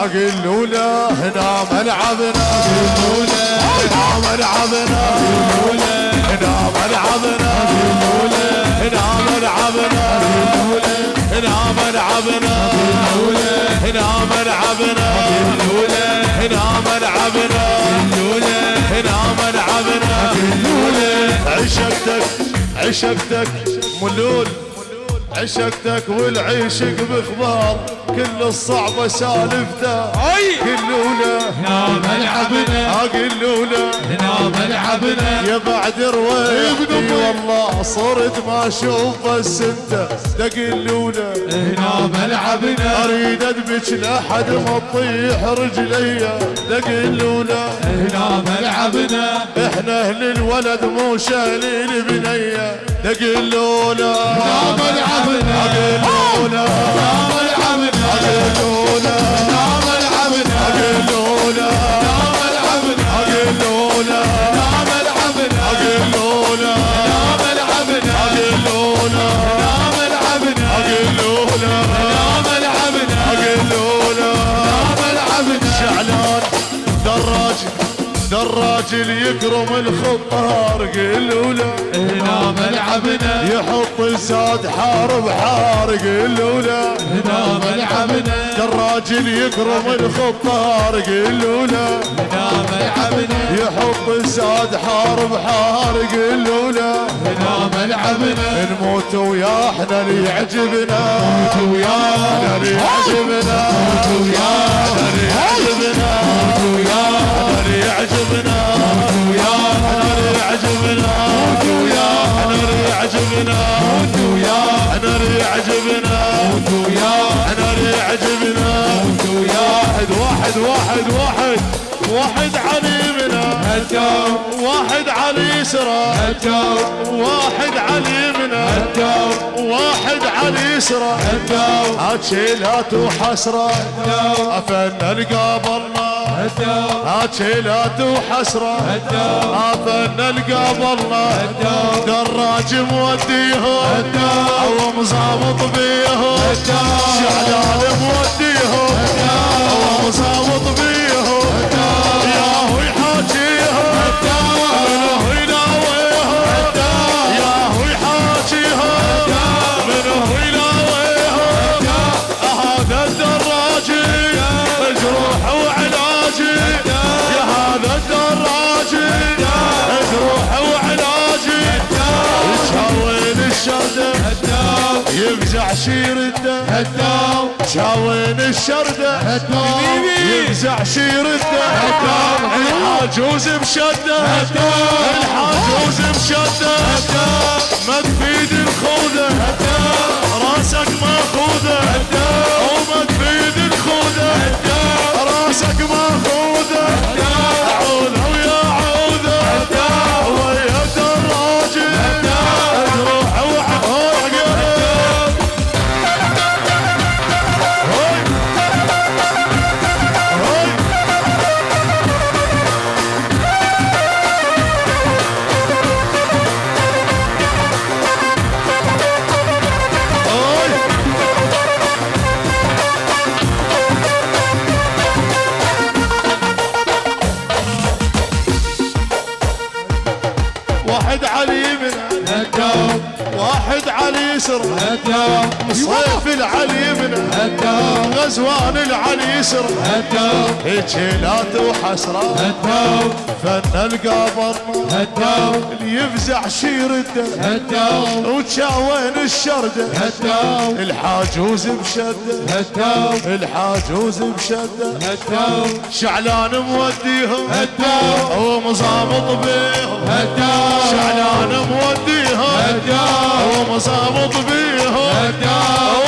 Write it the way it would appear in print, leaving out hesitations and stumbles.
اقول له هنا ملعبنا، هنا ملعبنا، هنا ملعبنا، هنا ملعبنا، هنا ملعبنا، هنا ملعبنا، هنا ملعبنا، هنا ملعبنا. عشقتك عشقتك ملول، عشقتك والعيشق بخبار، كل الصعبة سالفته قلوله هنا ملعبنا، قلوله هنا ملعبنا. يا بعد رويتي والله صرت ما اشوف بس انت دقلوله هنا ملعبنا، اريد ادبك لحد ما تطيح رجلي دقلوله هنا ملعبنا. احنا اهل الولد مو شايلين بنيه دقلوله هنا ملعبنا، دقلوله هنا ملعبنا، دقلوله هنا ملعبنا، دقلوله هنا ملعبنا، دقلوله هنا ملعبنا، دقلوله هنا ملعبنا، دقلوله هنا ملعبنا، دقلوله هنا ملعبنا، دقلوله هنا ملعبنا. شعلان دراج اللي يكرم الخطار قلوله هنا ملعبنا، يحط الزاد حار بحار قلوله هنا ملعبنا، دراج اللي يكرم الخطار قلوله هنا ملعبنا، يحط الزاد حار بحار قلوله هنا ملعبنا. نموت ويا احنا اللي يعجبنا، موت ويانا اللي يعجبنا، ويانا اللي يعجبنا، ويانا اللي يعجبنا، ويانا اللي يعجبنا، ويانا اللي يعجبنا، ويانا اللي يعجبنا، ويانا اللي يعجبنا. واحد واحد واحد واحد علي منا الدوم، واحد علي يسرى، الدوم، واحد علي منا الدوم، واحد علي يسرى. الدوم، هاتشيلات وحسرة الدوم، افن القابلنا، الدوم، هاتشيلات وحسرة الدوم، افن القابلنا. الدوم، دراج موديهم الدوم، او مزابط بيهم، الدوم، شعلان موديهم او مزابط بيهم. ياهو يحاكيهم منو يناويهم، ياهو يحاكيهم منو يناويهم. هذا الدراجي جروح وعلاجي، يا هذا الدراجي جروح وعلاجي. شاوين الشردة يفزع شير الدم، شاوين الشردة يفزع شير الدم. الحاجوز بشدة، الحاجوز بشدة ما تفيد الخوذة، راسك ماخوذة وما تفيد الخوذة، راسك ماخوذة. عوذة ويا عوذة ويا دراجي روح وعقل. واحد على يمين، الدوم، واحد على يسر، الدوم، صيف العلي يمين، الدوم، غزوان العلي يسر. الدوم، هجيلات وحسرة الدوم، فن القابر الدوم، اللي يفزع شير الدم، الدوم، وتشاوين الشردة. الدوم، الحاجوز بشدة، الدوم، الحاجوز بشدة. الدوم، شعلان موديهم الدوم، ومزامط بيهم، الدوم، شعلان موديهم الدوم، ومزامط بيهم. الدوم،